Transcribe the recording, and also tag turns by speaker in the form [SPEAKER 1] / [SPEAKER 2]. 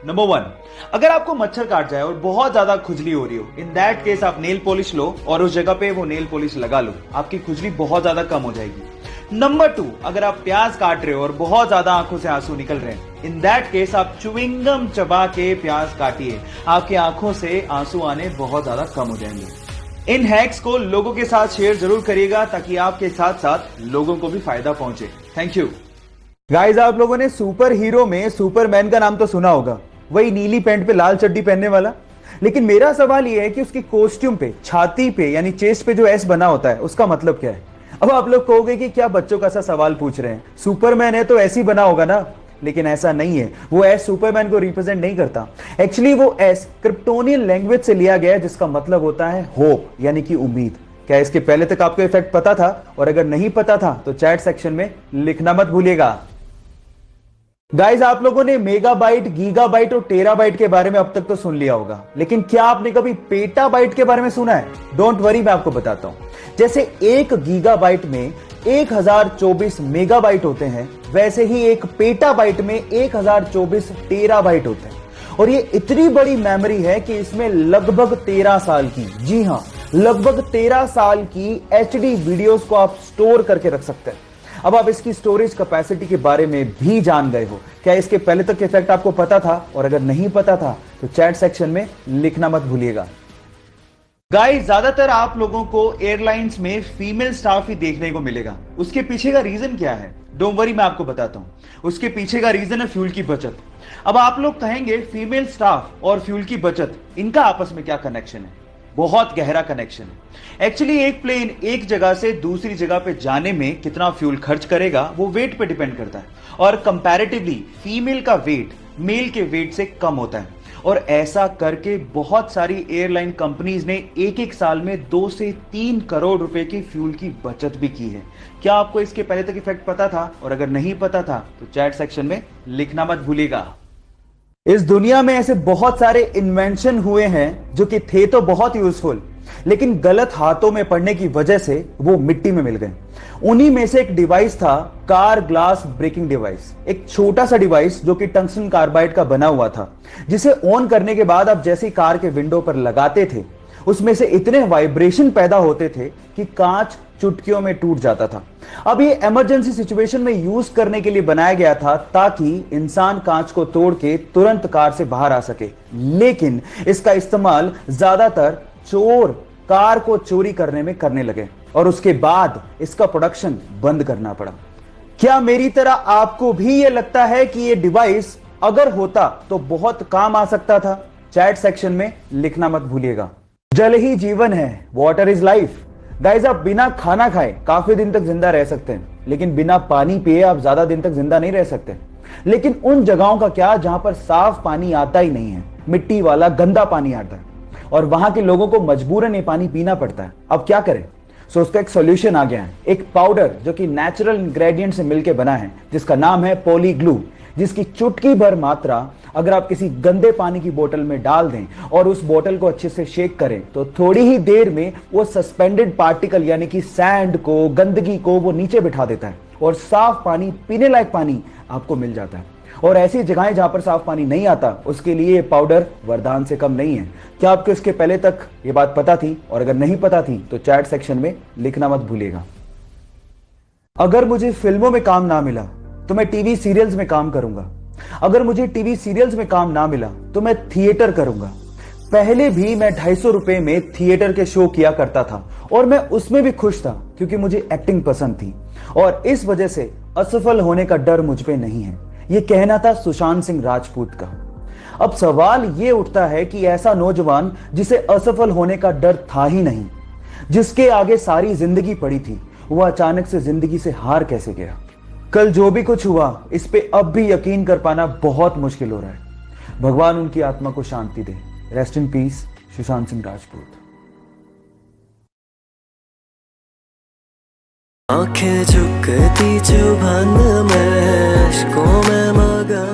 [SPEAKER 1] Number 1, अगर आपको मच्छर काट जाए और बहुत ज्यादा खुजली हो रही हो, इन दैट केस आप नेल पॉलिश लो और उस जगह पे वो नेल पॉलिश लगा लो, आपकी खुजली बहुत ज्यादा कम हो जाएगी। नंबर 2, अगर आप प्याज काट रहे हो और बहुत ज्यादा आंखों से आंसू निकल रहे हैं, इन दैट केस आप च्युइंगम चबा के प्याज काटिए, आपकी आंखों से आंसू आने बहुत ज्यादा कम हो जाएंगे। इन हैक्स को लोगों के साथ शेयर जरूर करिएगा ताकि आपके साथ साथ लोगों को भी फायदा पहुंचे। Thank you guys. आप लोगों ने सुपर हीरो में सुपरमैन का नाम तो सुना होगा, वही नीली पैंट पे लाल चड्डी पहनने वाला। लेकिन मेरा सवाल यह है कि उसकी कॉस्ट्यूम पे, छाती पे यानी चेस्ट पे जो एस बना होता है, उसका मतलब क्या है? अब आप लोग कहोगे कि क्या बच्चों का सा सवाल पूछ रहे हैं, सुपरमैन है तो ऐसे ही बना होगा ना। लेकिन ऐसा नहीं है, वो एस सुपरमैन को रिप्रेजेंट नहीं करता। एक्चुअली वो एस क्रिप्टोनियन लैंग्वेज से लिया गया है, जिसका मतलब होता है होप यानी कि उम्मीद। क्या इसके पहले तक आपको इफेक्ट पता था? और अगर नहीं पता था तो चैट सेक्शन में लिखना मत भूलिएगा। गाइज, आप लोगों ने मेगाबाइट, गीगाबाइट और टेराबाइट के बारे में अब तक तो सुन लिया होगा, लेकिन क्या आपने कभी पेटाबाइट के बारे में सुना है? डोंट वरी, मैं आपको बताता हूं। जैसे एक गीगाबाइट में 1024 मेगाबाइट होते हैं, वैसे ही एक पेटाबाइट में 1024 टेराबाइट होते हैं। और ये इतनी बड़ी मेमोरी है कि इसमें लगभग 13 साल की, जी हां, लगभग 13 साल की एचडी वीडियोस को आप स्टोर करके रख सकते हैं। अब आप इसकी स्टोरेज कैपेसिटी के बारे में भी जान गए हो। क्या इसके पहले तक इफेक्ट आपको पता था? और अगर नहीं पता था तो चैट सेक्शन में लिखना मत भूलिएगा। गाइस, ज्यादातर आप लोगों को एयरलाइंस में फीमेल स्टाफ ही देखने को मिलेगा। उसके पीछे का रीजन क्या है? डोंट वरी, मैं आपको बताता हूं। उसके पीछे का रीजन है फ्यूल की बचत। अब आप लोग कहेंगे फीमेल स्टाफ और फ्यूल की बचत, इनका आपस में क्या कनेक्शन है? बहुत गहरा कनेक्शन है। एक्चुअली एक प्लेन एक जगह से दूसरी जगह पे जाने में कितना फ्यूल खर्च करेगा वो वेट पे डिपेंड करता है, और कंपैरेटिवली फीमेल का वेट मेल के वेट से कम होता है। और ऐसा करके बहुत सारी एयरलाइन कंपनीज ने एक एक साल में 2 से 3 करोड़ रुपए की फ्यूल की बचत भी की है। क्या आपको इसके पहले तक इफेक्ट पता था? और अगर नहीं पता था तो चैट सेक्शन में लिखना मत भूलिएगा। इस दुनिया में ऐसे बहुत सारे इन्वेंशन हुए हैं जो कि थे तो बहुत यूजफुल, लेकिन गलत हाथों में पड़ने की वजह से वो मिट्टी में मिल गए। उन्हीं में से एक डिवाइस था कार ग्लास ब्रेकिंग डिवाइस। एक छोटा सा डिवाइस जो कि टंगस्टन कार्बाइड का बना हुआ था, जिसे ऑन करने के बाद आप जैसे कार के विंडो पर लगाते थे, उसमें से इतने वाइब्रेशन पैदा होते थे कि कांच चुटकियों में टूट जाता था। अब ये इमरजेंसी सिचुएशन में यूज करने के लिए बनाया गया था ताकि इंसान कांच को तोड़ के तुरंत कार से बाहर आ सके। लेकिन इसका इस्तेमाल ज्यादातर चोर कार को चोरी करने में करने लगे और उसके बाद इसका प्रोडक्शन बंद करना पड़ा। क्या मेरी तरह आपको भी यह लगता है कि यह डिवाइस अगर होता तो बहुत काम आ सकता था? चैट सेक्शन में लिखना मत भूलिएगा। जल ही जीवन है, वाटर इज लाइफ। गाइस, आप बिना खाना खाए काफी दिन तक जिंदा रह सकते हैं, लेकिन बिना पानी पिए आप ज्यादा दिन तक जिंदा नहीं रह सकते। लेकिन उन जगहों का क्या जहां पर साफ पानी आता ही नहीं है, मिट्टी वाला गंदा पानी आता है, और वहां के लोगों को मजबूरन ये पानी पीना पड़ता है। अब क्या करें? सो उसका एक सॉल्यूशन आ गया है, एक पाउडर जो कि नेचुरल इंग्रेडिएंट से मिलकर बना है, जिसका नाम है पॉलीग्लू, जिसकी चुटकी भर मात्रा अगर आप किसी गंदे पानी की बोतल में डाल दें और उस बोतल को अच्छे से शेक करें तो थोड़ी ही देर में वो सस्पेंडेड पार्टिकल यानी कि सैंड को, गंदगी को वो नीचे बिठा देता है और साफ पानी, पीने लायक पानी आपको मिल जाता है। और ऐसी जगहें जहां पर साफ पानी नहीं आता, उसके लिए ये पाउडर वरदान से कम नहीं है। क्या आपको इसके पहले तक ये बात पता थी? और अगर नहीं पता थी तो चैट सेक्शन में लिखना मत भूलिएगा। अगर मुझे फिल्मों में काम ना मिला तो मैं टीवी सीरियल्स में काम करूंगा। अगर मुझे टीवी सीरियल्स में काम ना मिला तो मैं थिएटर करूंगा। पहले भी मैं 250 रुपए में थिएटर के शो किया करता था और मैं उसमें भी खुश था क्योंकि मुझे एक्टिंग पसंद थी और इस वजह से असफल होने का डर मुझ पे नहीं है। यह कहना था सुशांत सिंह राजपूत का। अब सवाल यह उठता है कि ऐसा नौजवान जिसे असफल होने का डर था ही नहीं, जिसके आगे सारी जिंदगी पड़ी थी, वह अचानक से जिंदगी से हार कैसे गया? कल जो भी कुछ हुआ, इस पे अब भी यकीन कर पाना बहुत मुश्किल हो रहा है। भगवान उनकी आत्मा को शांति दे। Rest in peace, Sushant Singh Rajput.
[SPEAKER 2] आंखें झुकती जुबान में, अश्कों में